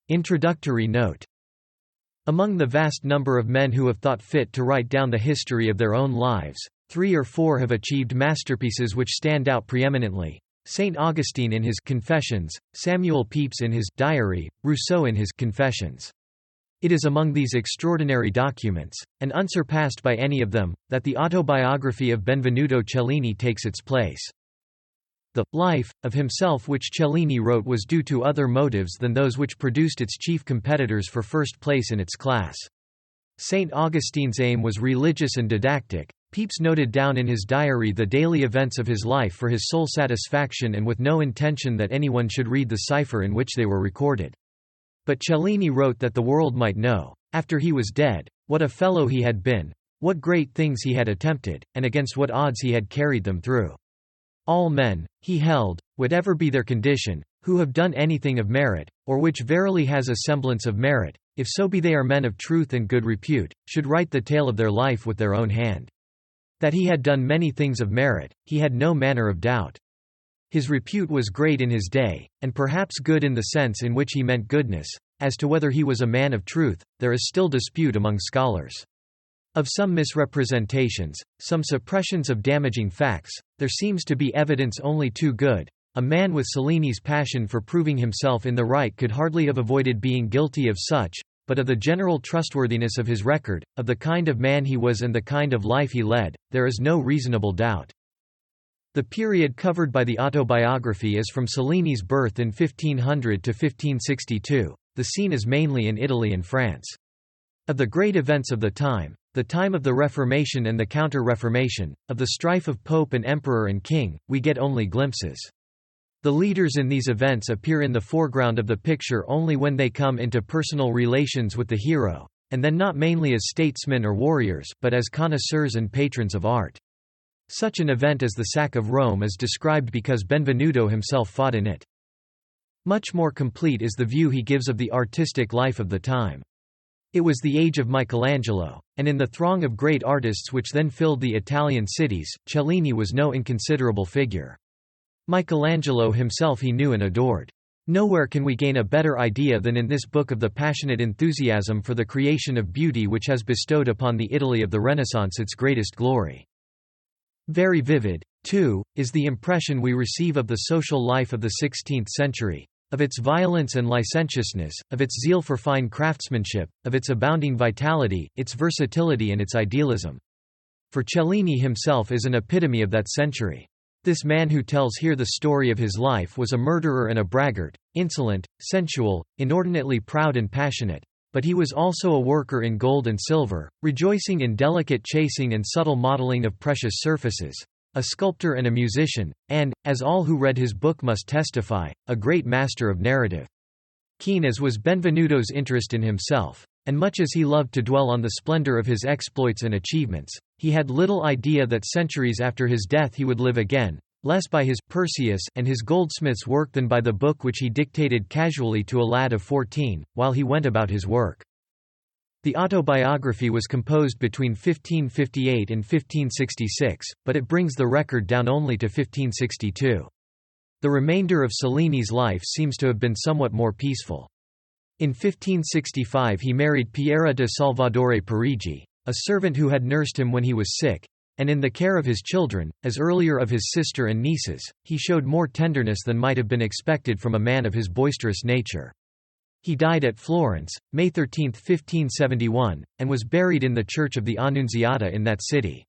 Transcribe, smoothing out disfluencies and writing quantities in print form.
Introductory note. Among the vast number of men who have thought fit to write down the history of their own lives, 3 or 4 have achieved masterpieces which stand out preeminently. St. Augustine in his Confessions, Samuel Pepys in his Diary, Rousseau in his Confessions. It is among these extraordinary documents, and unsurpassed by any of them, that the autobiography of Benvenuto Cellini takes its place. The life of himself which Cellini wrote was due to other motives than those which produced its chief competitors for first place in its class. St. Augustine's aim was religious and didactic. Pepys noted down in his diary the daily events of his life for his sole satisfaction and with no intention that anyone should read the cipher in which they were recorded. But Cellini wrote that the world might know, after he was dead, what a fellow he had been, what great things he had attempted, and against what odds he had carried them through. All men, he held, whatever be their condition, who have done anything of merit, or which verily has a semblance of merit, if so be they are men of truth and good repute, should write the tale of their life with their own hand. That he had done many things of merit, he had no manner of doubt. His repute was great in his day, and perhaps good in the sense in which he meant goodness. As to whether he was a man of truth, there is still dispute among scholars. Of some misrepresentations, some suppressions of damaging facts, there seems to be evidence only too good. A man with Cellini's passion for proving himself in the right could hardly have avoided being guilty of such, but of the general trustworthiness of his record, of the kind of man he was and the kind of life he led, there is no reasonable doubt. The period covered by the autobiography is from Cellini's birth in 1500 to 1562. The scene is mainly in Italy and France. Of the great events of the time of the Reformation and the Counter-Reformation, of the strife of Pope and Emperor and King, we get only glimpses. The leaders in these events appear in the foreground of the picture only when they come into personal relations with the hero, and then not mainly as statesmen or warriors, but as connoisseurs and patrons of art. Such an event as the sack of Rome is described because Benvenuto himself fought in it. Much more complete is the view he gives of the artistic life of the time. It was the age of Michelangelo, and in the throng of great artists which then filled the Italian cities, Cellini was no inconsiderable figure. Michelangelo himself he knew and adored. Nowhere can we gain a better idea than in this book of the passionate enthusiasm for the creation of beauty which has bestowed upon the Italy of the Renaissance its greatest glory. Very vivid, too, is the impression we receive of the social life of the 16th century. Of its violence and licentiousness, of its zeal for fine craftsmanship, of its abounding vitality, its versatility and its idealism. For Cellini himself is an epitome of that century. This man who tells here the story of his life was a murderer and a braggart, insolent, sensual, inordinately proud and passionate, but he was also a worker in gold and silver, rejoicing in delicate chasing and subtle modeling of precious surfaces. A sculptor and a musician, and, as all who read his book must testify, a great master of narrative. Keen as was Benvenuto's interest in himself, and much as he loved to dwell on the splendor of his exploits and achievements, he had little idea that centuries after his death he would live again, less by his Perseus and his goldsmith's work than by the book which he dictated casually to a lad of 14, while he went about his work. The autobiography was composed between 1558 and 1566, but it brings the record down only to 1562. The remainder of Cellini's life seems to have been somewhat more peaceful. In 1565 he married Piera de Salvadore Parigi, a servant who had nursed him when he was sick, and in the care of his children, as earlier of his sister and nieces, he showed more tenderness than might have been expected from a man of his boisterous nature. He died at Florence, May 13, 1571, and was buried in the Church of the Annunziata in that city.